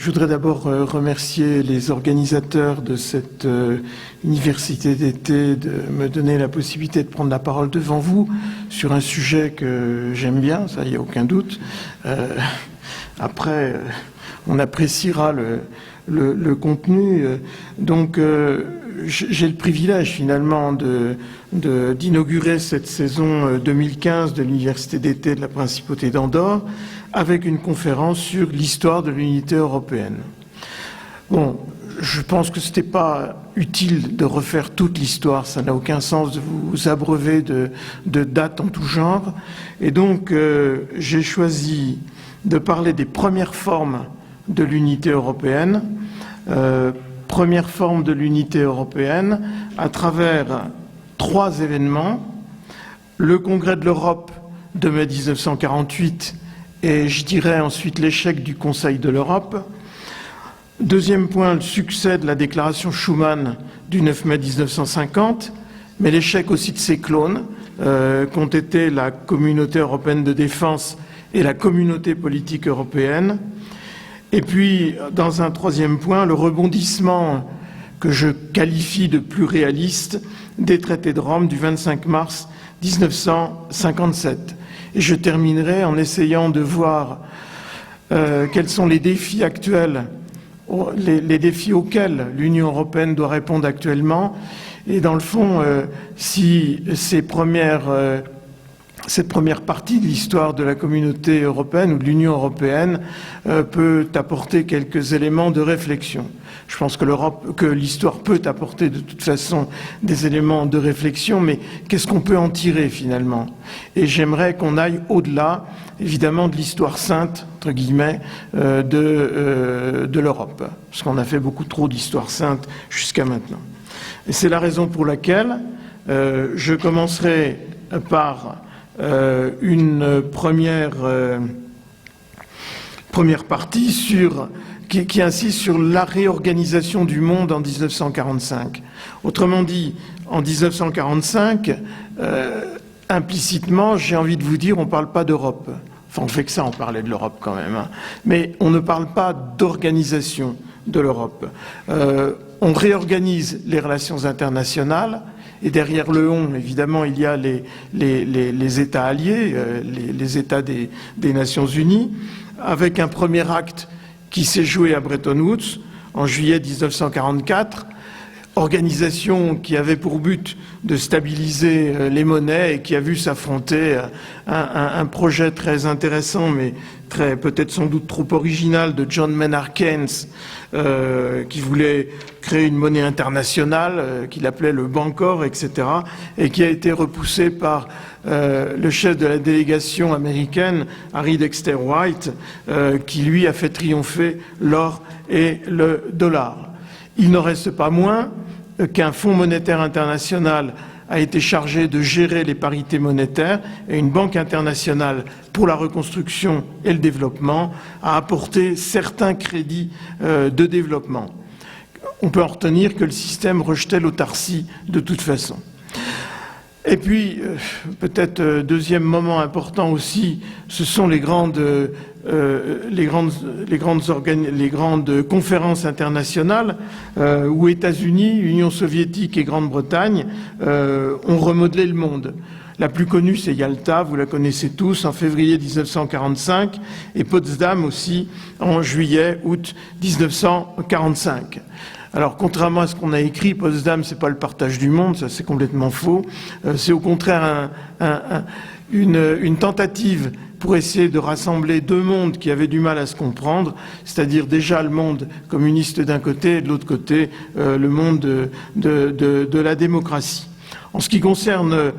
Je voudrais d'abord remercier les organisateurs de cette université d'été de me donner la possibilité de prendre la parole devant vous sur un sujet que j'aime bien, ça, il n'y a aucun doute. Après, on appréciera le contenu. Donc, j'ai le privilège finalement d'inaugurer cette saison 2015 de l'université d'été de la Principauté d'Andorre avec une conférence sur l'histoire de l'unité européenne. Bon, je pense que ce n'était pas utile de refaire toute l'histoire, ça n'a aucun sens de vous abreuver de dates en tout genre. Et donc, j'ai choisi de parler des premières formes de l'unité européenne, première forme de l'unité européenne à travers 3 événements. Le Congrès de l'Europe de mai 1948 et je dirais ensuite l'échec du Conseil de l'Europe. Deuxième point, le succès de la déclaration Schuman du 9 mai 1950, mais l'échec aussi de ses clones, qu'ont été la Communauté européenne de défense et la Communauté politique européenne. Et puis, dans un troisième point, le rebondissement que je qualifie de plus réaliste des traités de Rome du 25 mars 1957. Et je terminerai en essayant de voir quels sont les défis actuels, les défis auxquels l'Union européenne doit répondre actuellement. Et dans le fond, si cette première partie de l'histoire de la communauté européenne ou de l'Union européenne peut apporter quelques éléments de réflexion. Je pense que l'histoire peut apporter de toute façon des éléments de réflexion, mais qu'est-ce qu'on peut en tirer finalement? Et j'aimerais qu'on aille au-delà, évidemment, de l'histoire sainte, entre guillemets, de l'Europe, parce qu'on a fait beaucoup trop d'histoire sainte jusqu'à maintenant. Et c'est la raison pour laquelle je commencerai par une première partie qui insiste sur la réorganisation du monde en 1945. Autrement dit, en 1945, implicitement, j'ai envie de vous dire, on ne parle pas d'Europe. Enfin, on fait que ça, on parlait de l'Europe quand même. Hein. Mais on ne parle pas d'organisation de l'Europe. On réorganise les relations internationales. Et derrière le on, évidemment, il y a les États alliés, les États des Nations Unies, avec un premier acte qui s'est joué à Bretton Woods en juillet 1944, organisation qui avait pour but de stabiliser les monnaies et qui a vu s'affronter un projet très intéressant, mais peut-être sans doute trop original, de John Maynard Keynes, qui voulait créer une monnaie internationale qu'il appelait le Bancor, etc., et qui a été repoussé par le chef de la délégation américaine, Harry Dexter White, qui lui a fait triompher l'or et le dollar. Il n'en reste pas moins qu'un Fonds monétaire international a été chargé de gérer les parités monétaires et une banque internationale pour la reconstruction et le développement a apporté certains crédits de développement. On peut en retenir que le système rejetait l'autarcie de toute façon. Et puis, peut-être deuxième moment important aussi, ce sont les grandes conférences internationales où États-Unis, Union soviétique et Grande-Bretagne ont remodelé le monde. La plus connue, c'est Yalta, vous la connaissez tous, en février 1945, et Potsdam aussi en juillet-août 1945. Alors, contrairement à ce qu'on a écrit, Potsdam, c'est pas le partage du monde, ça c'est complètement faux. C'est au contraire une tentative pour essayer de rassembler 2 mondes qui avaient du mal à se comprendre, c'est-à-dire déjà le monde communiste d'un côté et de l'autre côté le monde de la démocratie. En ce qui concerne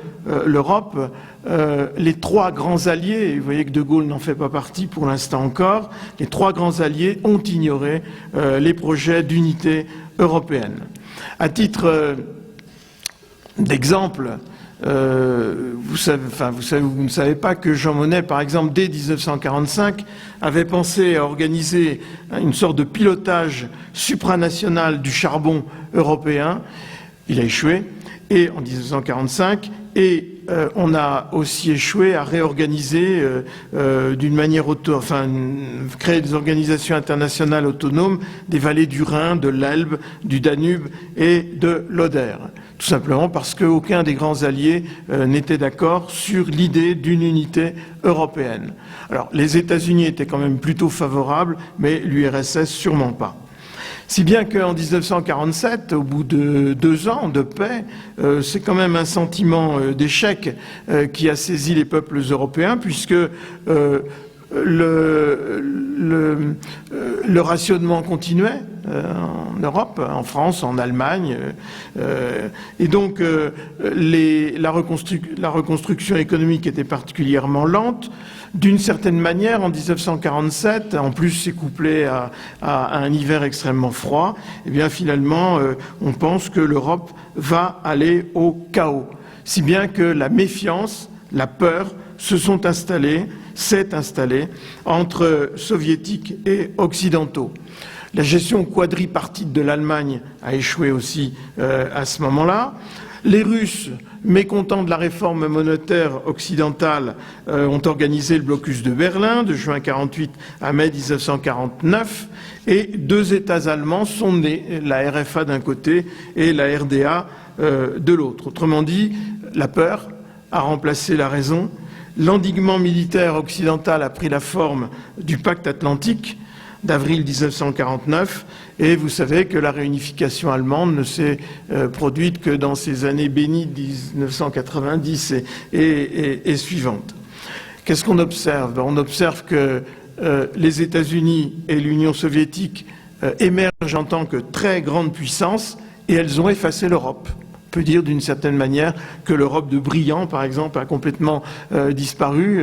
l'Europe, les 3 grands alliés, et vous voyez que De Gaulle n'en fait pas partie pour l'instant encore, les 3 grands alliés ont ignoré les projets d'unité européenne. À titre d'exemple, vous ne savez pas que Jean Monnet, par exemple, dès 1945, avait pensé à organiser une sorte de pilotage supranational du charbon européen. Il a échoué. Et en 1945, et on a aussi échoué à réorganiser d'une manière créer des organisations internationales autonomes des vallées du Rhin, de l'Elbe, du Danube et de l'Oder. Tout simplement parce qu'aucun des grands alliés n'était d'accord sur l'idée d'une unité européenne. Alors, les États-Unis étaient quand même plutôt favorables, mais l'URSS sûrement pas. Si bien qu'en 1947, au bout de 2 ans de paix, c'est quand même un sentiment d'échec qui a saisi les peuples européens, puisque le rationnement continuait en Europe, en France, en Allemagne, et donc la reconstruction économique était particulièrement lente. D'une certaine manière, en 1947, en plus c'est couplé à un hiver extrêmement froid, et bien finalement, on pense que l'Europe va aller au chaos. Si bien que la méfiance, la peur s'est installée entre soviétiques et occidentaux. La gestion quadripartite de l'Allemagne a échoué aussi à ce moment-là. Les Russes, mécontents de la réforme monétaire occidentale, ont organisé le blocus de Berlin de juin 1948 à mai 1949, et 2 États allemands sont nés, la RFA d'un côté et la RDA de l'autre. Autrement dit, la peur a remplacé la raison. L'endiguement militaire occidental a pris la forme du pacte atlantique d'avril 1949, et vous savez que la réunification allemande ne s'est produite que dans ces années bénies 1990 et suivantes. Qu'est-ce qu'on observe? On observe que les États-Unis et l'Union soviétique émergent en tant que très grandes puissances, et elles ont effacé l'Europe. On peut dire d'une certaine manière que l'Europe de Briand, par exemple, a complètement disparu.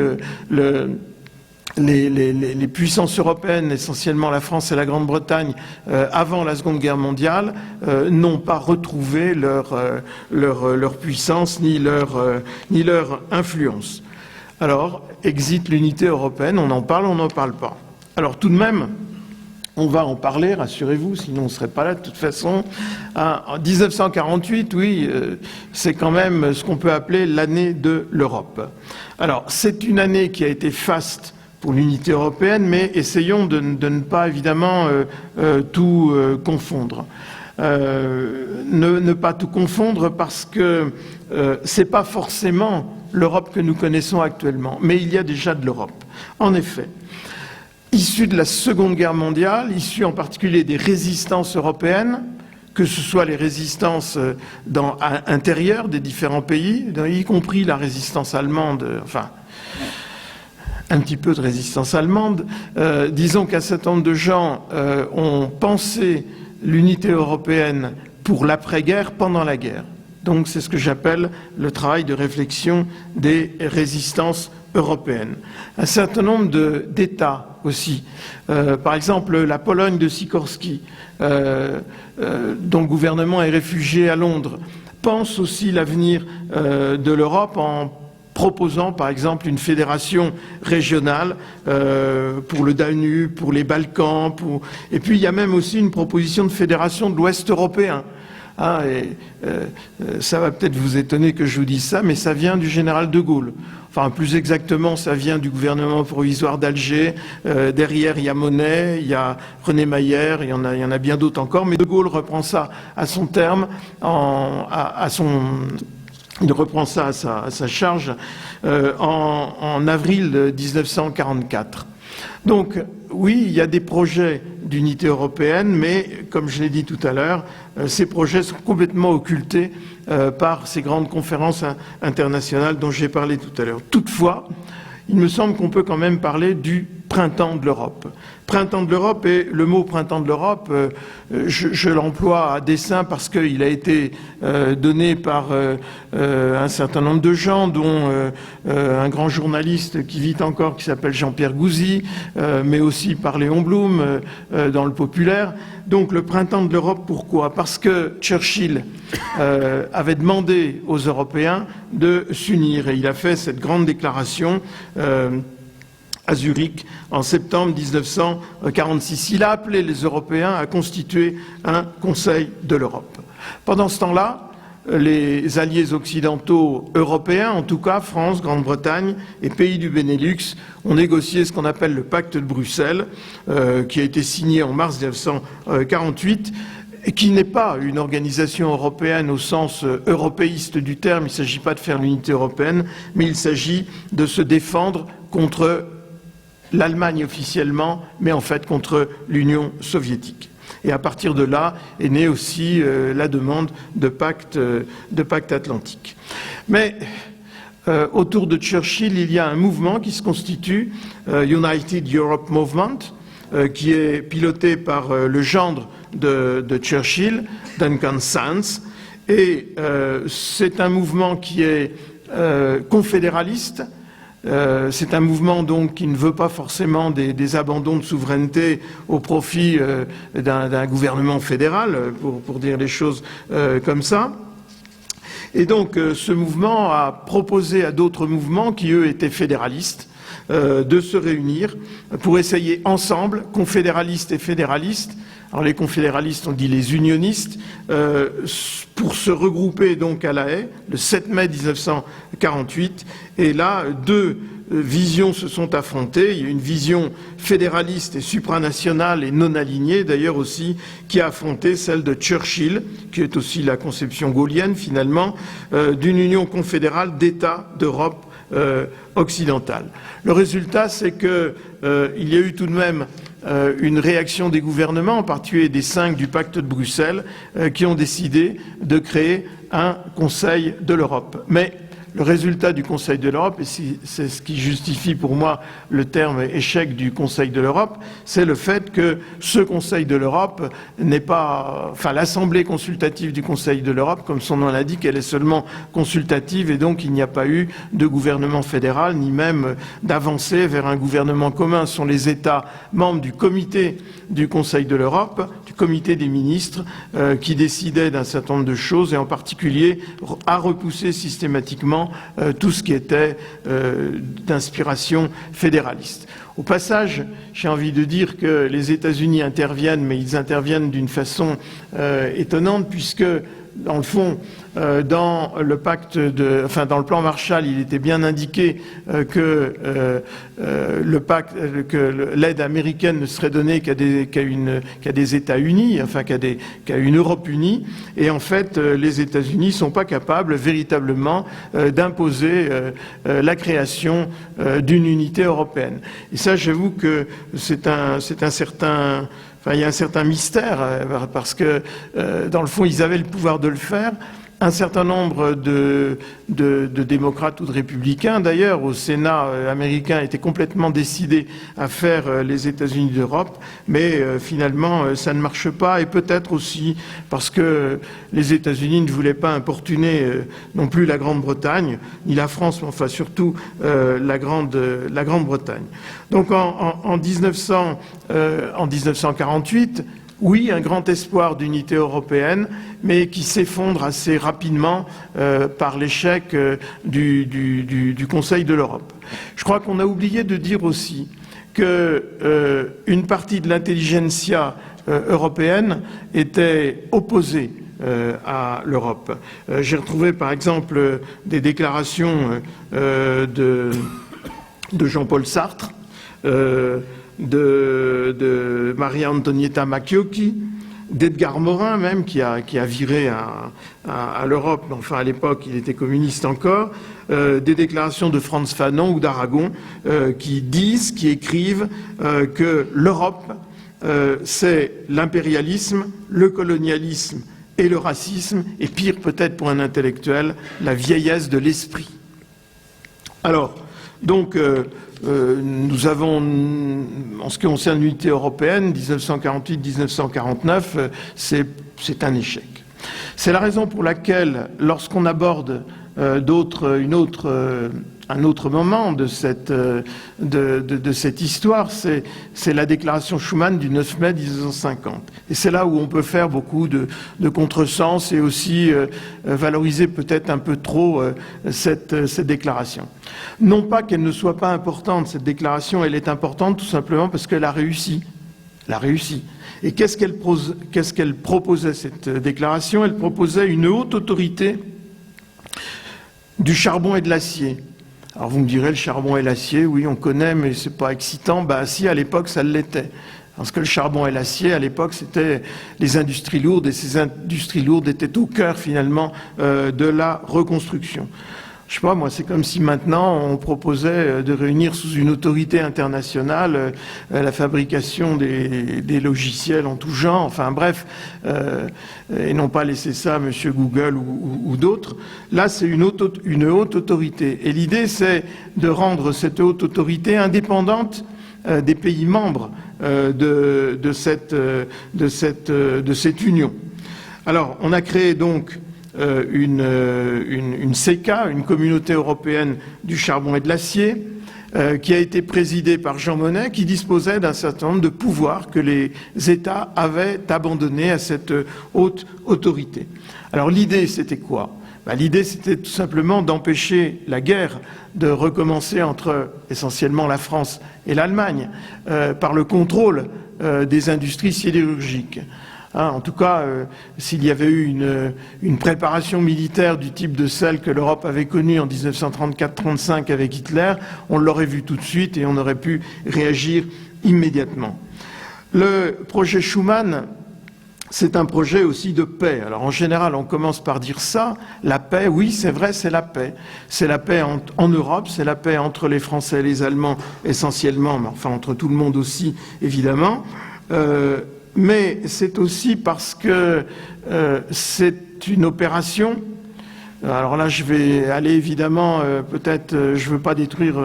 Les puissances européennes, essentiellement la France et la Grande-Bretagne, avant la Seconde Guerre mondiale, n'ont pas retrouvé leur puissance ni leur influence. Alors, exit l'unité européenne, on en parle, on n'en parle pas. Alors tout de même, on va en parler, rassurez-vous, sinon on ne serait pas là de toute façon. En 1948, oui, c'est quand même ce qu'on peut appeler l'année de l'Europe. Alors, c'est une année qui a été faste pour l'unité européenne, mais essayons de ne pas évidemment tout confondre. Ne pas tout confondre parce que ce n'est pas forcément l'Europe que nous connaissons actuellement, mais il y a déjà de l'Europe. En effet, issue de la Seconde Guerre mondiale, issue en particulier des résistances européennes, que ce soit les résistances à l'intérieur des différents pays, y compris la résistance allemande, enfin, un petit peu de résistance allemande. Disons qu'un certain nombre de gens ont pensé l'unité européenne pour l'après-guerre, pendant la guerre. Donc c'est ce que j'appelle le travail de réflexion des résistances européennes. Un certain nombre d'États aussi. Par exemple, la Pologne de Sikorski, dont le gouvernement est réfugié à Londres, pense aussi l'avenir de l'Europe en proposant par exemple une fédération régionale pour le Danube, pour les Balkans, et puis il y a même aussi une proposition de fédération de l'Ouest européen. Ça va peut-être vous étonner que je vous dise ça, mais ça vient du général de Gaulle. Enfin, plus exactement, ça vient du gouvernement provisoire d'Alger. Derrière, il y a Monnet, il y a René Mayer, il y en a bien d'autres encore, mais de Gaulle reprend ça à son terme, il reprend ça à sa charge en avril 1944. Donc, oui, il y a des projets d'unité européenne, mais, comme je l'ai dit tout à l'heure, ces projets sont complètement occultés par ces grandes conférences internationales dont j'ai parlé tout à l'heure. Toutefois, il me semble qu'on peut quand même parler du printemps de l'Europe. Printemps de l'Europe, et le mot printemps de l'Europe, je l'emploie à dessein parce qu'il a été donné par un certain nombre de gens, dont un grand journaliste qui vit encore, qui s'appelle Jean-Pierre Gouzy, mais aussi par Léon Blum dans le populaire. Donc le printemps de l'Europe, pourquoi? Parce que Churchill avait demandé aux Européens de s'unir, et il a fait cette grande déclaration à Zurich en septembre 1946. Il a appelé les Européens à constituer un Conseil de l'Europe. Pendant ce temps-là, les alliés occidentaux européens, en tout cas France, Grande-Bretagne et pays du Benelux, ont négocié ce qu'on appelle le pacte de Bruxelles, qui a été signé en mars 1948, et qui n'est pas une organisation européenne au sens européiste du terme. Il ne s'agit pas de faire l'unité européenne, mais il s'agit de se défendre contre l'Allemagne officiellement, mais en fait contre l'Union soviétique. Et à partir de là est née aussi la demande de pacte atlantique. Mais autour de Churchill, il y a un mouvement qui se constitue, United Europe Movement, qui est piloté par le gendre de Churchill, Duncan Sandys, et c'est un mouvement qui est confédéraliste. C'est un mouvement donc qui ne veut pas forcément des abandons de souveraineté au profit d'un gouvernement fédéral, pour dire les choses comme ça. Et donc ce mouvement a proposé à d'autres mouvements qui eux étaient fédéralistes de se réunir pour essayer ensemble, confédéralistes et fédéralistes. Alors les confédéralistes, on dit les unionistes, pour se regrouper donc à La Haye le 7 mai 1948. Et là, deux visions se sont affrontées. Il y a une vision fédéraliste et supranationale et non alignée, d'ailleurs aussi, qui a affronté celle de Churchill, qui est aussi la conception gaullienne finalement, d'une union confédérale d'États d'Europe occidentale. Le résultat, c'est qu'il y a eu tout de même une réaction des gouvernements, en particulier des 5 du pacte de Bruxelles, qui ont décidé de créer un Conseil de l'Europe. Mais le résultat du Conseil de l'Europe, et c'est ce qui justifie pour moi le terme échec du Conseil de l'Europe, c'est le fait que ce Conseil de l'Europe n'est pas... Enfin, l'Assemblée consultative du Conseil de l'Europe, comme son nom l'indique, elle est seulement consultative, et donc il n'y a pas eu de gouvernement fédéral, ni même d'avancée vers un gouvernement commun. Ce sont les États membres du comité du Conseil de l'Europe, du comité des ministres, qui décidaient d'un certain nombre de choses, et en particulier à repousser systématiquement tout ce qui était d'inspiration fédéraliste. Au passage, j'ai envie de dire que les États-Unis interviennent, mais ils interviennent d'une façon étonnante, puisque, dans le fond, dans le dans le plan Marshall, il était bien indiqué que l'aide américaine ne serait donnée qu'à des États unis, enfin qu'à une Europe unie. Et en fait, les États-Unis ne sont pas capables véritablement d'imposer la création d'une unité européenne. Et ça, j'avoue que c'est un certain... Enfin, il y a un certain mystère, parce que, dans le fond, ils avaient le pouvoir de le faire. Un certain nombre de démocrates ou de républicains, d'ailleurs, au Sénat américain, étaient complètement décidés à faire les États-Unis d'Europe, mais finalement, ça ne marche pas, et peut-être aussi parce que les États-Unis ne voulaient pas importuner non plus la Grande-Bretagne, ni la France, mais enfin surtout la Grande-Bretagne. Donc en 1948, oui, un grand espoir d'unité européenne, mais qui s'effondre assez rapidement par l'échec du Conseil de l'Europe. Je crois qu'on a oublié de dire aussi qu'une partie de l'intelligentsia européenne était opposée à l'Europe. J'ai retrouvé par exemple des déclarations de Jean-Paul Sartre, de Maria Antonietta Macchiocchi, d'Edgar Morin même, qui a viré à l'Europe, mais enfin à l'époque il était communiste encore, des déclarations de Frantz Fanon ou d'Aragon qui écrivent que l'Europe c'est l'impérialisme, le colonialisme et le racisme, et pire peut-être pour un intellectuel, la vieillesse de l'esprit. Alors, donc, nous avons, en ce qui concerne l'unité européenne, 1948-1949, c'est un échec. C'est la raison pour laquelle, lorsqu'on aborde un autre moment de cette histoire, c'est la déclaration Schuman du 9 mai 1950. Et c'est là où on peut faire beaucoup de contresens et aussi valoriser peut-être un peu trop cette déclaration. Non pas qu'elle ne soit pas importante, cette déclaration, elle est importante tout simplement parce qu'elle a réussi. Elle a réussi. Et qu'est-ce qu'elle proposait, cette déclaration? Elle proposait une haute autorité du charbon et de l'acier. Alors vous me direz, le charbon et l'acier, oui, on connaît, mais c'est pas excitant. Ben si, à l'époque, ça l'était. Parce que le charbon et l'acier, à l'époque, c'était les industries lourdes, et ces industries lourdes étaient au cœur, finalement, de la reconstruction. Je sais pas, moi, c'est comme si maintenant on proposait de réunir sous une autorité internationale la fabrication des logiciels en tout genre, enfin bref, et non pas laisser ça à M. Google ou d'autres. Là, c'est une haute autorité. Et l'idée, c'est de rendre cette haute autorité indépendante des pays membres de cette union. Alors, on a créé donc une CECA, une communauté européenne du charbon et de l'acier, qui a été présidée par Jean Monnet, qui disposait d'un certain nombre de pouvoirs que les États avaient abandonnés à cette haute autorité. Alors l'idée, c'était quoi? L'idée, c'était tout simplement d'empêcher la guerre de recommencer entre essentiellement la France et l'Allemagne par le contrôle des industries sidérurgiques. En tout cas, s'il y avait eu une préparation militaire du type de celle que l'Europe avait connue en 1934-35 avec Hitler, on l'aurait vu tout de suite et on aurait pu réagir immédiatement. Le projet Schuman, c'est un projet aussi de paix. Alors en général, on commence par dire ça, la paix, oui, c'est vrai, c'est la paix. C'est la paix en Europe, c'est la paix entre les Français et les Allemands essentiellement, mais enfin entre tout le monde aussi, évidemment. Mais c'est aussi parce que c'est une opération. Alors là, je vais aller évidemment, peut-être, je ne veux pas détruire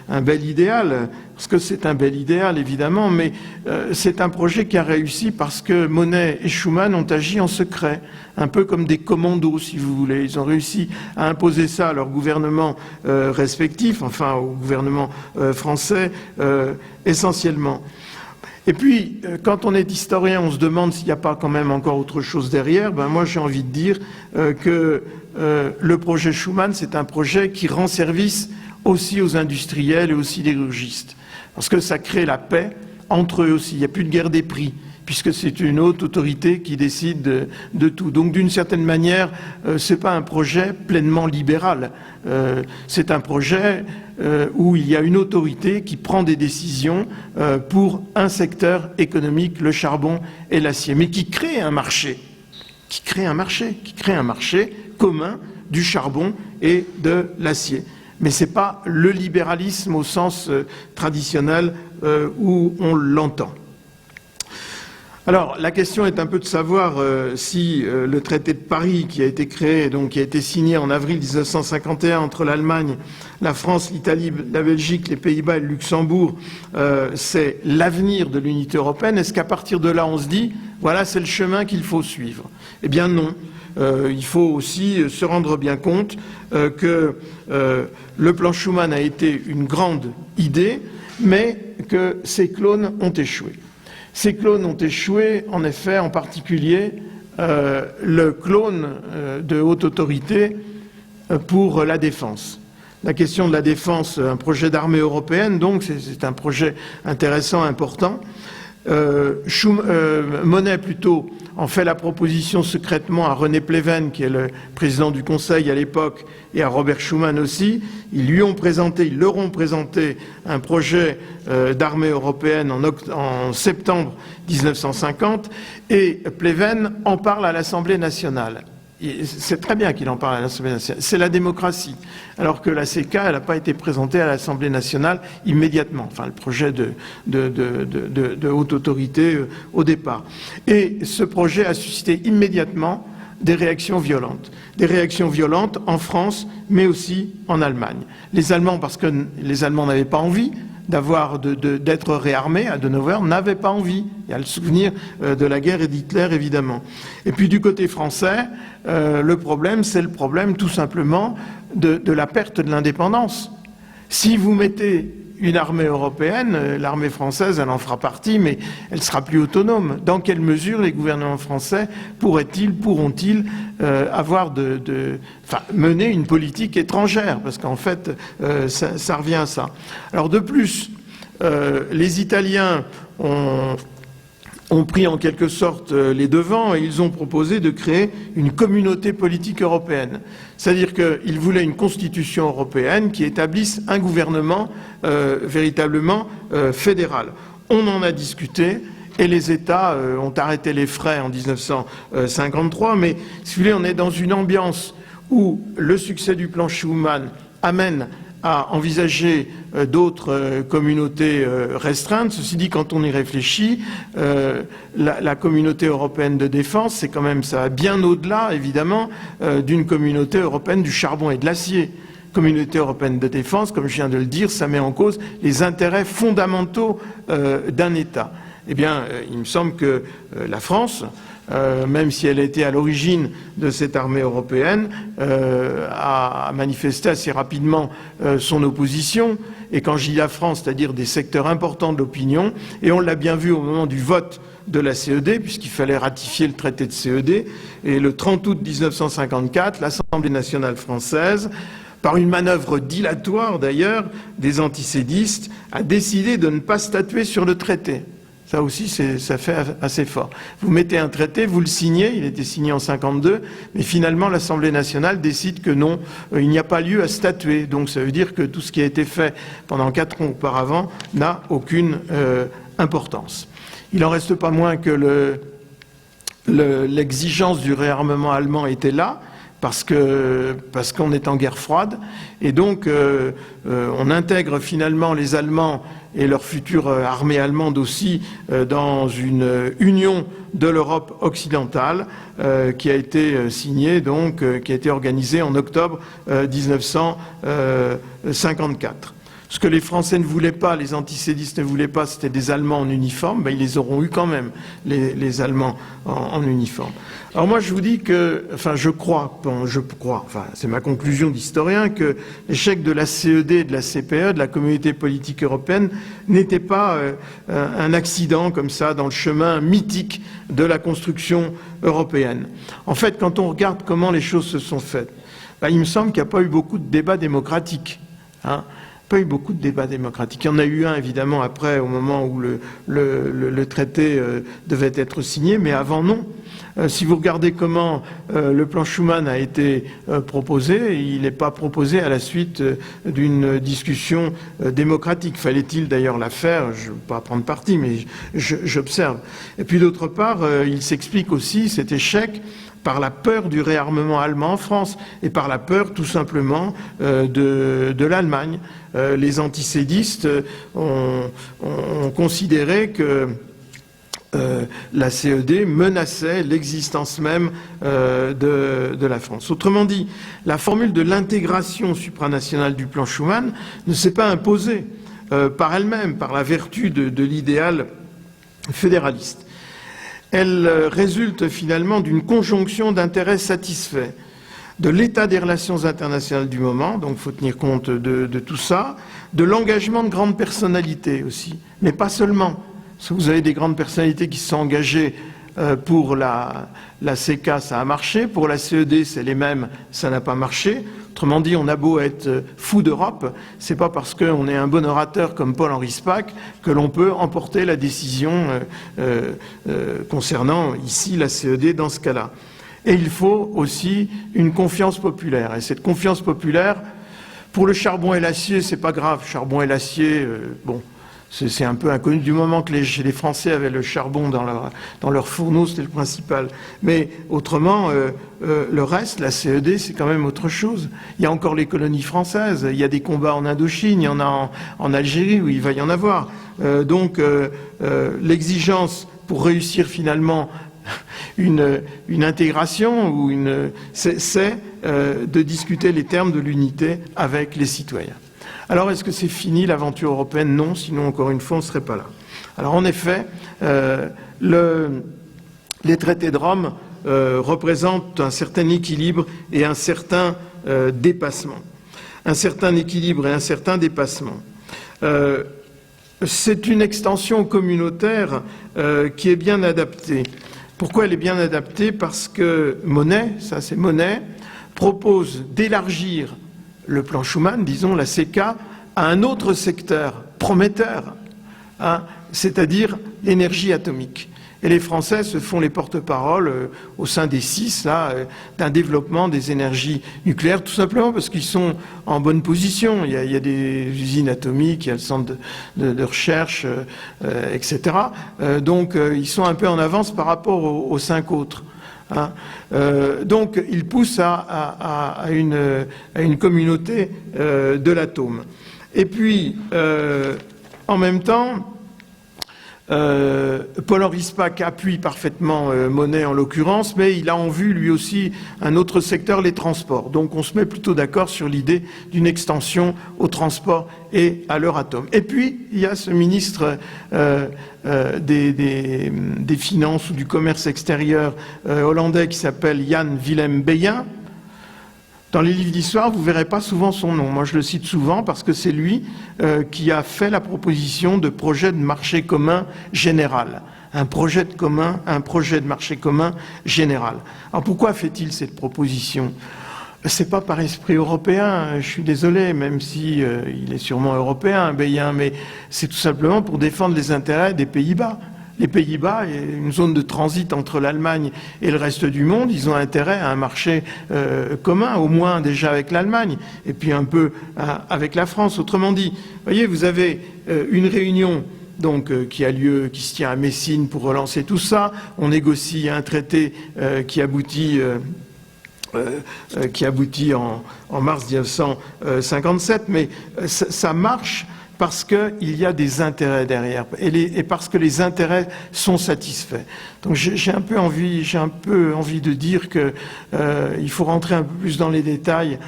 un bel idéal, parce que c'est un bel idéal, évidemment, mais c'est un projet qui a réussi parce que Monnet et Schuman ont agi en secret, un peu comme des commandos, si vous voulez. Ils ont réussi à imposer ça à leurs gouvernements respectifs, enfin au gouvernement français, essentiellement. Et puis, quand on est historien, on se demande s'il n'y a pas quand même encore autre chose derrière. Ben moi, j'ai envie de dire que le projet Schuman, c'est un projet qui rend service aussi aux industriels et aux sidérurgistes. Parce que ça crée la paix entre eux aussi. Il n'y a plus de guerre des prix, puisque c'est une haute autorité qui décide de tout. Donc, d'une certaine manière, ce n'est pas un projet pleinement libéral. C'est un projet où il y a une autorité qui prend des décisions pour un secteur économique, le charbon et l'acier, mais qui crée un marché, commun du charbon et de l'acier. Mais ce n'est pas le libéralisme au sens traditionnel où on l'entend. Alors, la question est un peu de savoir si le traité de Paris, qui a été créé, donc qui a été signé en avril 1951 entre l'Allemagne, la France, l'Italie, la Belgique, les Pays-Bas et le Luxembourg, c'est l'avenir de l'unité européenne. Est-ce qu'à partir de là, on se dit, voilà, c'est le chemin qu'il faut suivre? Eh bien non. Il faut aussi se rendre bien compte que le plan Schuman a été une grande idée, mais que ses clones ont échoué. Ces clones ont échoué, en effet, en particulier le clone de haute autorité pour la défense. La question de la défense, un projet d'armée européenne, donc c'est un projet intéressant, important. Monnet, plutôt, en fait la proposition secrètement à René Pleven, qui est le président du Conseil à l'époque, et à Robert Schuman aussi. Ils leur ont présenté un projet d'armée européenne en septembre 1950, et Pleven en parle à l'Assemblée nationale. C'est très bien qu'il en parle à l'Assemblée nationale. C'est la démocratie. Alors que la CECA, elle n'a pas été présentée à l'Assemblée nationale immédiatement. Enfin, le projet de haute autorité au départ. Et ce projet a suscité immédiatement des réactions violentes. Des réactions violentes en France, mais aussi en Allemagne. Les Allemands, parce que les Allemands n'avaient pas envie d'être réarmés à Hannover, n'avaient pas envie. Il y a le souvenir de la guerre et d'Hitler, évidemment. Et puis du côté français, le problème, c'est le problème tout simplement de la perte de l'indépendance. Si vous mettez une armée européenne, l'armée française, elle en fera partie, mais elle sera plus autonome. Dans quelle mesure les gouvernements français pourront-ils mener une politique étrangère? Parce qu'en fait, ça revient à ça. Alors de plus, les Italiens ont ont pris en quelque sorte les devants et ils ont proposé de créer une communauté politique européenne. C'est-à-dire qu'ils voulaient une constitution européenne qui établisse un gouvernement véritablement fédéral. On en a discuté et les États ont arrêté les frais en 1953, mais si vous voulez, on est dans une ambiance où le succès du plan Schuman amène à envisager d'autres communautés restreintes. Ceci dit, quand on y réfléchit, la communauté européenne de défense, c'est quand même, ça va bien au-delà, évidemment, d'une communauté européenne du charbon et de l'acier. Communauté européenne de défense, comme je viens de le dire, ça met en cause les intérêts fondamentaux d'un État. Eh bien, il me semble que la France, même si elle était à l'origine de cette armée européenne, a manifesté assez rapidement son opposition. Et quand je dis la France, c'est-à-dire des secteurs importants de l'opinion, et on l'a bien vu au moment du vote de la CED, puisqu'il fallait ratifier le traité de CED, et le 30 août 1954, l'Assemblée nationale française, par une manœuvre dilatoire d'ailleurs des antisédistes, a décidé de ne pas statuer sur le traité. Ça aussi, ça fait assez fort. Vous mettez un traité, vous le signez, il était signé en 1952, mais finalement l'Assemblée nationale décide que non, il n'y a pas lieu à statuer. Donc ça veut dire que tout ce qui a été fait pendant 4 ans auparavant n'a aucune importance. Il n'en reste pas moins que l'exigence du réarmement allemand était là, parce qu'on est en guerre froide, et donc on intègre finalement les Allemands et leur future armée allemande aussi dans une union de l'Europe occidentale qui a été signée, donc qui a été organisée en octobre 1954. Ce que les Français ne voulaient pas, les antisédistes ne voulaient pas, c'était des Allemands en uniforme. Ben, ils les auront eu quand même, les Allemands en uniforme. Alors moi, je vous dis que, enfin, je crois, enfin, c'est ma conclusion d'historien, que l'échec de la CED et de la CPE, de la Communauté politique européenne, n'était pas un accident comme ça dans le chemin mythique de la construction européenne. En fait, quand on regarde comment les choses se sont faites, ben, il me semble qu'il n'y a pas eu beaucoup de débats démocratiques, hein. Pas eu beaucoup de débats démocratiques. Il y en a eu un, évidemment, après, au moment où le traité devait être signé, mais avant, non. Si vous regardez comment le plan Schuman a été proposé, il n'est pas proposé à la suite d'une discussion démocratique. Fallait-il d'ailleurs la faire? Je ne veux pas prendre parti, mais j'observe. Et puis d'autre part, il s'explique aussi cet échec par la peur du réarmement allemand en France et par la peur tout simplement de l'Allemagne. Les antisédistes ont considéré que la CED menaçait l'existence même de la France. Autrement dit, la formule de l'intégration supranationale du plan Schuman ne s'est pas imposée par elle-même, par la vertu de l'idéal fédéraliste. Elle résulte finalement d'une conjonction d'intérêts satisfaits, de l'état des relations internationales du moment, donc il faut tenir compte de tout ça, de l'engagement de grandes personnalités aussi, mais pas seulement. Vous avez des grandes personnalités qui se sont engagées pour la CK, ça a marché, pour la CED, c'est les mêmes, ça n'a pas marché. Autrement dit, on a beau être fou d'Europe, c'est pas parce qu'on est un bon orateur comme Paul-Henri Spaak que l'on peut emporter la décision concernant ici la CED dans ce cas-là. Et il faut aussi une confiance populaire. Et cette confiance populaire, pour le charbon et l'acier, c'est pas grave. Charbon et l'acier, bon, c'est un peu inconnu. Du moment que les Français avaient le charbon dans leur fourneau, c'était le principal. Mais autrement, le reste, la CED, c'est quand même autre chose. Il y a encore les colonies françaises, il y a des combats en Indochine, il y en a en Algérie où il va y en avoir. Donc l'exigence pour réussir finalement une intégration ou c'est de discuter les termes de l'unité avec les citoyens. Alors, est-ce que c'est fini l'aventure européenne? Non, sinon, encore une fois, on ne serait pas là. Alors, en effet, les traités de Rome représentent un certain équilibre et un certain dépassement. Un certain équilibre et un certain dépassement. C'est une extension communautaire qui est bien adaptée. Pourquoi elle est bien adaptée? Parce que Monnet, ça c'est Monnet, propose d'élargir le plan Schuman, disons la CK, à un autre secteur prometteur, hein, c'est-à-dire l'énergie atomique. Et les Français se font les porte-parole au sein des 6 d'un développement des énergies nucléaires, tout simplement parce qu'ils sont en bonne position. Il y a des usines atomiques, il y a le centre de recherche, etc. Donc ils sont un peu en avance par rapport aux 5 autres. Hein. Donc il pousse à une communauté de l'atome. Et puis, en même temps, Paul-Henri Spaak appuie parfaitement Monnet en l'occurrence, mais il a en vue lui aussi un autre secteur, les transports. Donc on se met plutôt d'accord sur l'idée d'une extension aux transports et à l'Euratom. Et puis il y a ce ministre des Finances ou du Commerce extérieur hollandais qui s'appelle Jan Willem Beyen. Dans les livres d'histoire, vous ne verrez pas souvent son nom. Moi, je le cite souvent parce que c'est lui qui a fait la proposition de projet de marché commun général. Un projet de marché commun général. Alors, pourquoi fait-il cette proposition ? C'est pas par esprit européen, je suis désolé, même si il est sûrement européen, Beyen, mais c'est tout simplement pour défendre les intérêts des Pays-Bas. Les Pays-Bas, une zone de transit entre l'Allemagne et le reste du monde, ils ont intérêt à un marché commun, au moins déjà avec l'Allemagne, et puis un peu avec la France. Autrement dit, voyez, vous avez une réunion donc, qui se tient à Messine pour relancer tout ça. On négocie un traité qui aboutit en mars 1957, mais ça marche parce qu'il y a des intérêts derrière et parce que les intérêts sont satisfaits. Donc j'ai un peu envie de dire que il faut rentrer un peu plus dans les détails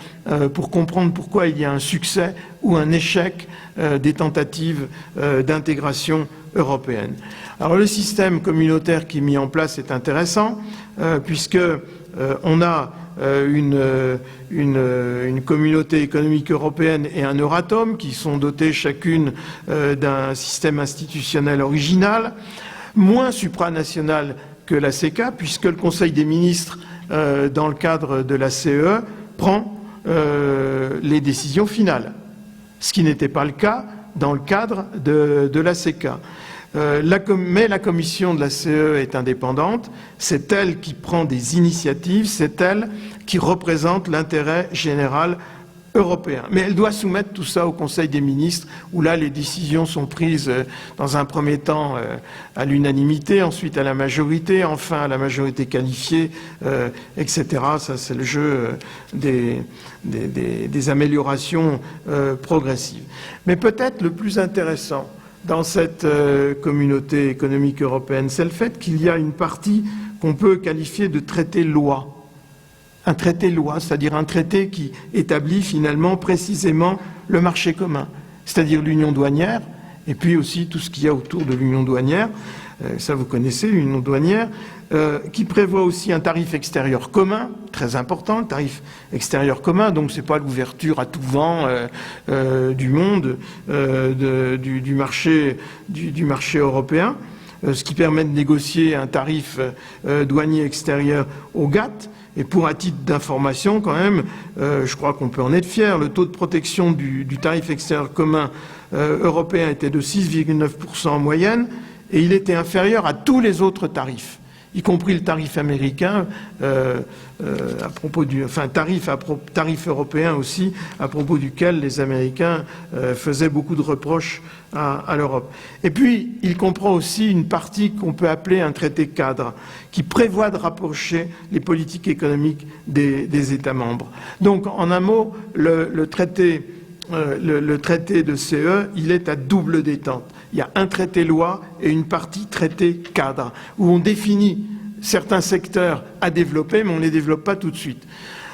pour comprendre pourquoi il y a un succès ou un échec des tentatives d'intégration européenne. Alors le système communautaire qui est mis en place est intéressant puisque on a une communauté économique européenne et un Euratom qui sont dotés chacune d'un système institutionnel original, moins supranational que la CECA, puisque le Conseil des ministres, dans le cadre de la CEE, prend les décisions finales, ce qui n'était pas le cas dans le cadre de la CECA. Mais la commission de la CEE est indépendante, c'est elle qui prend des initiatives, c'est elle qui représente l'intérêt général européen. Mais elle doit soumettre tout ça au Conseil des ministres, où là les décisions sont prises dans un premier temps à l'unanimité, ensuite à la majorité, enfin à la majorité qualifiée, etc. Ça c'est le jeu des améliorations progressives. Mais peut-être le plus intéressant dans cette communauté économique européenne, c'est le fait qu'il y a une partie qu'on peut qualifier de traité-loi. Un traité-loi, c'est-à-dire un traité qui établit finalement précisément le marché commun, c'est-à-dire l'union douanière, et puis aussi tout ce qu'il y a autour de l'union douanière, ça vous connaissez, l'union douanière, qui prévoit aussi un tarif extérieur commun, très important, le tarif extérieur commun, donc c'est pas l'ouverture à tout vent du monde, du marché européen, ce qui permet de négocier un tarif douanier extérieur au GATT. Et pour un titre d'information, quand même, je crois qu'on peut en être fier, le taux de protection du tarif extérieur commun européen était de 6,9% en moyenne, et il était inférieur à tous les autres tarifs, y compris le tarif américain, à propos tarif européen aussi, à propos duquel les Américains faisaient beaucoup de reproches à l'Europe. Et puis, il comprend aussi une partie qu'on peut appeler un traité cadre, qui prévoit de rapprocher les politiques économiques des États membres. Donc, en un mot, le traité de CE, il est à double détente. Il y a un traité loi et une partie traité cadre, où on définit certains secteurs à développer, mais on ne les développe pas tout de suite.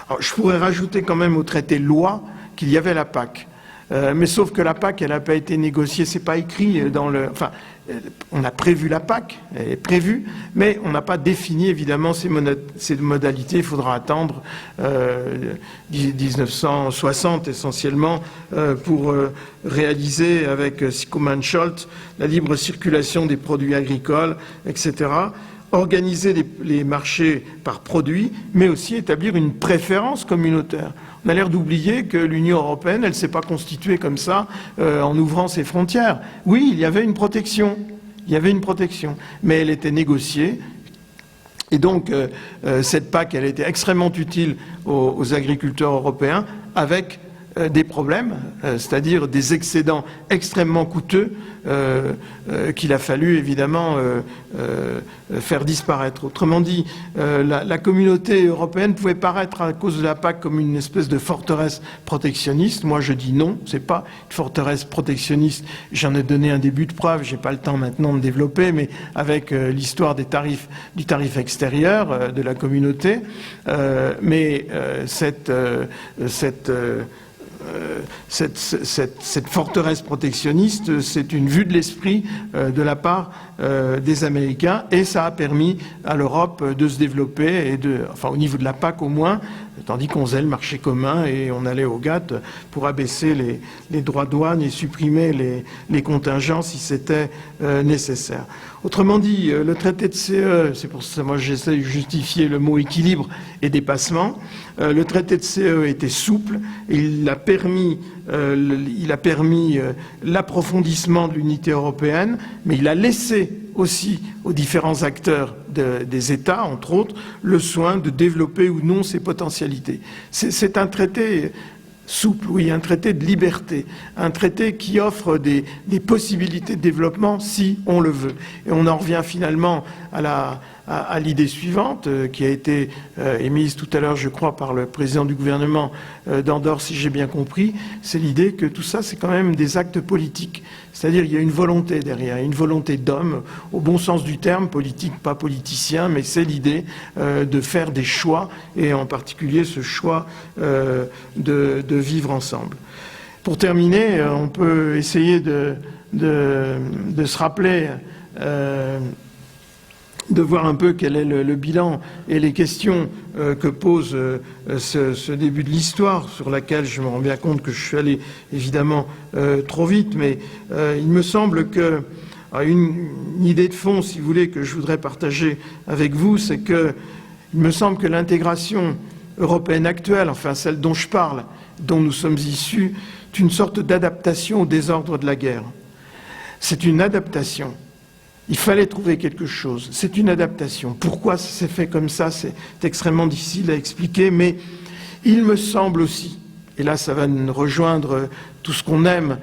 Alors, je pourrais rajouter quand même au traité loi qu'il y avait la PAC. Mais sauf que la PAC, elle n'a pas été négociée, c'est pas écrit dans le... Enfin, on a prévu la PAC, elle est prévue, mais on n'a pas défini évidemment ces modalités. Il faudra attendre 1960 essentiellement pour réaliser avec Schuman-Scholz la libre circulation des produits agricoles, etc., organiser les marchés par produit, mais aussi établir une préférence communautaire. On a l'air d'oublier que l'Union européenne, elle ne s'est pas constituée comme ça en ouvrant ses frontières. Oui, il y avait une protection. il y avait une protection, mais elle était négociée. Et donc, cette PAC, elle était extrêmement utile aux agriculteurs européens avec des problèmes, c'est-à-dire des excédents extrêmement coûteux qu'il a fallu évidemment faire disparaître. Autrement dit, la communauté européenne pouvait paraître à cause de la PAC comme une espèce de forteresse protectionniste. Moi je dis non, c'est pas une forteresse protectionniste. J'en ai donné un début de preuve, j'ai pas le temps maintenant de développer, mais avec l'histoire du tarif extérieur de la communauté. Mais cette forteresse protectionniste, c'est une vue de l'esprit de la part des Américains, et ça a permis à l'Europe de se développer, enfin au niveau de la PAC au moins, tandis qu'on faisait le marché commun et on allait au GATT pour abaisser les droits de douane et supprimer les contingents si c'était nécessaire. Autrement dit, le traité de CE, c'est pour ça que moi j'essaie de justifier le mot équilibre et dépassement, le traité de CE était souple et il a permis l'approfondissement de l'unité européenne, mais il a laissé aussi aux différents acteurs des États, entre autres, le soin de développer ou non ses potentialités. C'est un traité souple, oui, un traité de liberté, un traité qui offre des possibilités de développement si on le veut. Et on en revient finalement à l'idée suivante, qui a été émise tout à l'heure, je crois, par le président du gouvernement d'Andorre, si j'ai bien compris, c'est l'idée que tout ça, c'est quand même des actes politiques. C'est-à-dire qu'il y a une volonté derrière, une volonté d'homme, au bon sens du terme, politique, pas politicien, mais c'est l'idée de faire des choix, et en particulier ce choix de vivre ensemble. Pour terminer, on peut essayer de se rappeler, de voir un peu quel est le bilan et les questions que pose ce début de l'histoire, sur laquelle je me rends bien compte que je suis allé évidemment trop vite, mais il me semble que une idée de fond, si vous voulez, que je voudrais partager avec vous, c'est que il me semble que l'intégration européenne actuelle, enfin celle dont je parle, dont nous sommes issus, est une sorte d'adaptation au désordre de la guerre. C'est une adaptation. Il fallait trouver quelque chose. C'est une adaptation. Pourquoi ça s'est fait comme ça, c'est extrêmement difficile à expliquer, mais il me semble aussi, et là ça va nous rejoindre tout ce qu'on aime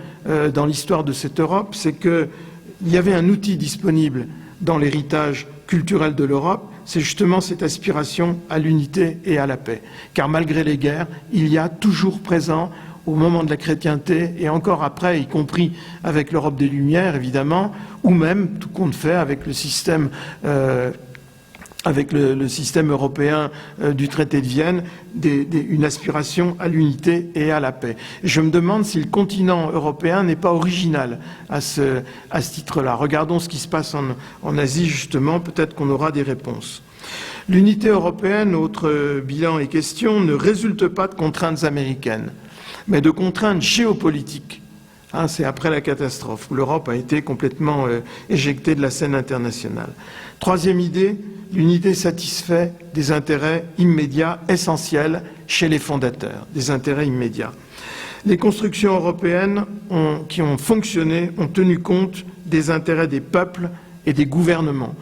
dans l'histoire de cette Europe, c'est qu'il y avait un outil disponible dans l'héritage culturel de l'Europe, c'est justement cette aspiration à l'unité et à la paix. Car malgré les guerres, il y a toujours présent, au moment de la chrétienté, et encore après, y compris avec l'Europe des Lumières, évidemment, ou même, tout compte fait, avec le système européen du traité de Vienne, une aspiration à l'unité et à la paix. Et je me demande si le continent européen n'est pas original à ce titre-là. Regardons ce qui se passe en Asie, justement, peut-être qu'on aura des réponses. L'unité européenne, autre bilan et question, ne résulte pas de contraintes américaines, mais de contraintes géopolitiques. C'est après la catastrophe, où l'Europe a été complètement éjectée de la scène internationale. Troisième idée, l'unité satisfait des intérêts immédiats essentiels chez les fondateurs, des intérêts immédiats. Les constructions européennes qui ont fonctionné ont tenu compte des intérêts des peuples et des gouvernements.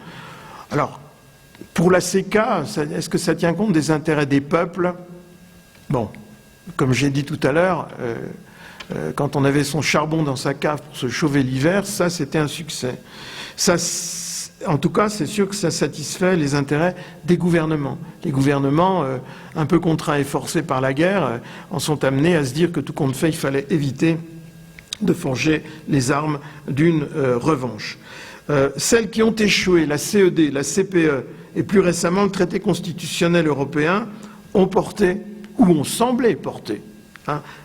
Alors, pour la CECA, est-ce que ça tient compte des intérêts des peuples? Bon, comme j'ai dit tout à l'heure, quand on avait son charbon dans sa cave pour se chauffer l'hiver, ça c'était un succès. Ça, en tout cas, c'est sûr que ça satisfait les intérêts des gouvernements. Les gouvernements, un peu contraints et forcés par la guerre, en sont amenés à se dire que tout compte fait, il fallait éviter de forger les armes d'une revanche. Celles qui ont échoué, la CED, la CPE et plus récemment le traité constitutionnel européen, ont porté, ou ont semblé porter,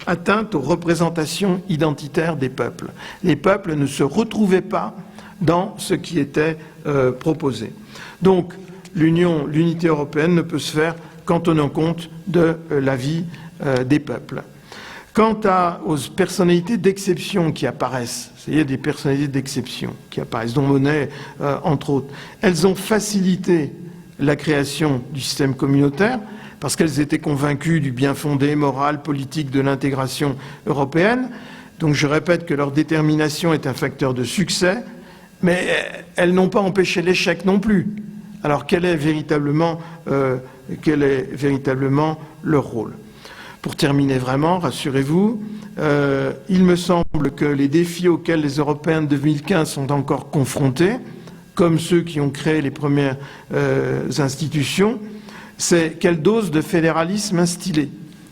atteinte aux représentations identitaires des peuples. Les peuples ne se retrouvaient pas dans ce qui était proposé. Donc, l'unité européenne ne peut se faire qu'en tenant compte de la vie des peuples. Quant aux personnalités d'exception qui apparaissent, il y a des personnalités d'exception qui apparaissent, dont Monet, entre autres, elles ont facilité la création du système communautaire parce qu'elles étaient convaincues du bien fondé moral, politique de l'intégration européenne. Donc je répète que leur détermination est un facteur de succès, mais elles n'ont pas empêché l'échec non plus. Alors quel est véritablement leur rôle? Pour terminer vraiment, rassurez-vous, il me semble que les défis auxquels les Européens de 2015 sont encore confrontés, comme ceux qui ont créé les premières institutions, c'est quelle dose de fédéralisme instiller.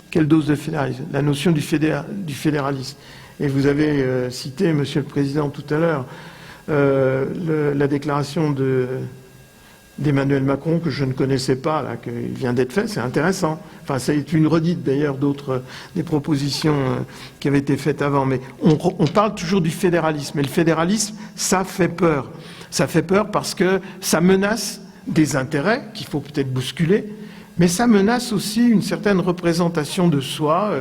Quelle dose de fédéralisme? La notion du fédéralisme. Et vous avez cité, Monsieur le Président, tout à l'heure, la déclaration d'Emmanuel Macron, que je ne connaissais pas, là, qui vient d'être faite. C'est intéressant. Enfin, c'est une redite d'ailleurs des propositions qui avaient été faites avant. Mais on parle toujours du fédéralisme. Et le fédéralisme, ça fait peur. Ça fait peur parce que ça menace des intérêts qu'il faut peut-être bousculer, mais ça menace aussi une certaine représentation de soi,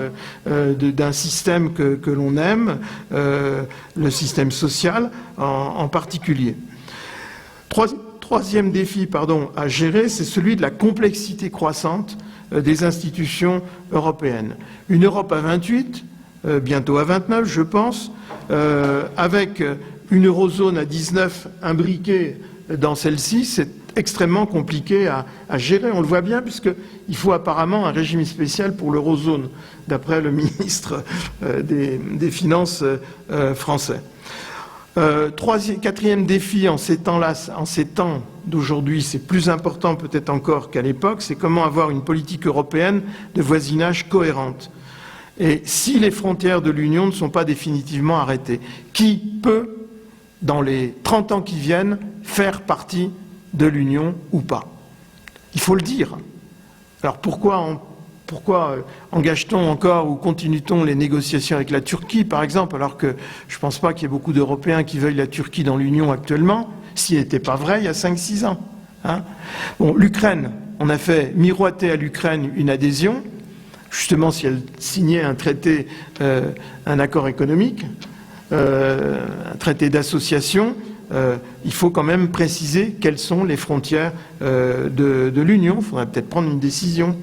d'un système que l'on aime, le système social en particulier. Troisième défi à gérer, c'est celui de la complexité croissante des institutions européennes. Une Europe à 28, bientôt à 29, je pense, avec une eurozone à 19 imbriquée dans celle-ci, c'est extrêmement compliqué à gérer. On le voit bien, puisqu'il faut apparemment un régime spécial pour l'eurozone, d'après le ministre des Finances français. Quatrième défi en ces temps d'aujourd'hui, c'est plus important peut-être encore qu'à l'époque, c'est comment avoir une politique européenne de voisinage cohérente. Et si les frontières de l'Union ne sont pas définitivement arrêtées, qui peut, dans les 30 ans qui viennent, faire partie de l'Union ou pas? Il faut le dire. Alors pourquoi engage-t-on encore ou continue-t-on les négociations avec la Turquie, par exemple, alors que je ne pense pas qu'il y ait beaucoup d'Européens qui veuillent la Turquie dans l'Union actuellement, s'il n'était pas vrai il y a 5-6 ans. Bon, l'Ukraine, on a fait miroiter à l'Ukraine une adhésion, justement si elle signait un traité, un accord économique, un traité d'association. Il faut quand même préciser quelles sont les frontières de l'Union. Il faudrait peut-être prendre une décision.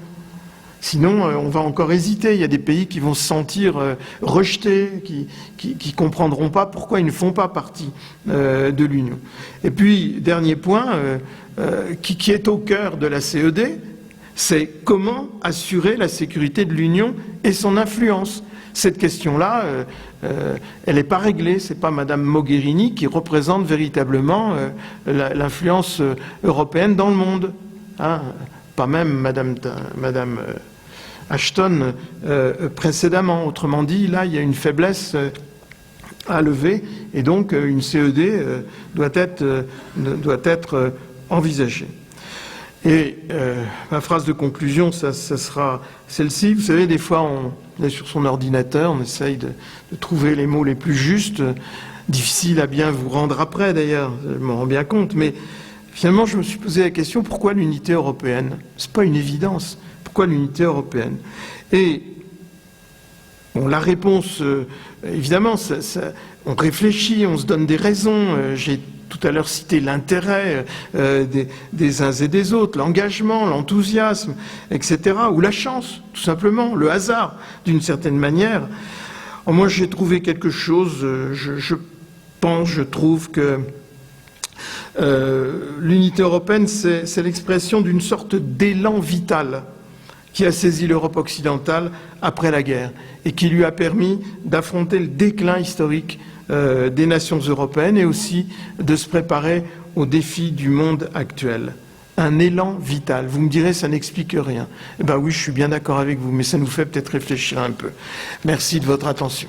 Sinon, on va encore hésiter. Il y a des pays qui vont se sentir rejetés, qui comprendront pas pourquoi ils ne font pas partie de l'Union. Et puis, dernier point, qui est au cœur de la CED, c'est comment assurer la sécurité de l'Union et son influence. Cette question-là, elle n'est pas réglée. Ce n'est pas Madame Mogherini qui représente véritablement l'influence européenne dans le monde. Pas même Madame Ashton précédemment. Autrement dit, là, il y a une faiblesse à lever et donc une CED doit être envisagée. Et ma phrase de conclusion, ça sera celle-ci. Vous savez, des fois, on est sur son ordinateur, on essaye de trouver les mots les plus justes. Difficile à bien vous rendre après, d'ailleurs, je m'en rends bien compte. Mais finalement, je me suis posé la question, pourquoi l'unité européenne? C'est pas une évidence. Pourquoi l'unité européenne? Et bon, la réponse, évidemment, on réfléchit, on se donne des raisons. J'ai tout à l'heure cité l'intérêt des uns et des autres, l'engagement, l'enthousiasme, etc. Ou la chance, tout simplement, le hasard, d'une certaine manière. Alors moi, j'ai trouvé quelque chose, je trouve que l'unité européenne, c'est l'expression d'une sorte d'élan vital qui a saisi l'Europe occidentale après la guerre et qui lui a permis d'affronter le déclin historique des nations européennes et aussi de se préparer aux défis du monde actuel. Un élan vital. Vous me direz, ça n'explique rien. Eh bien oui, je suis bien d'accord avec vous, mais ça nous fait peut-être réfléchir un peu. Merci de votre attention.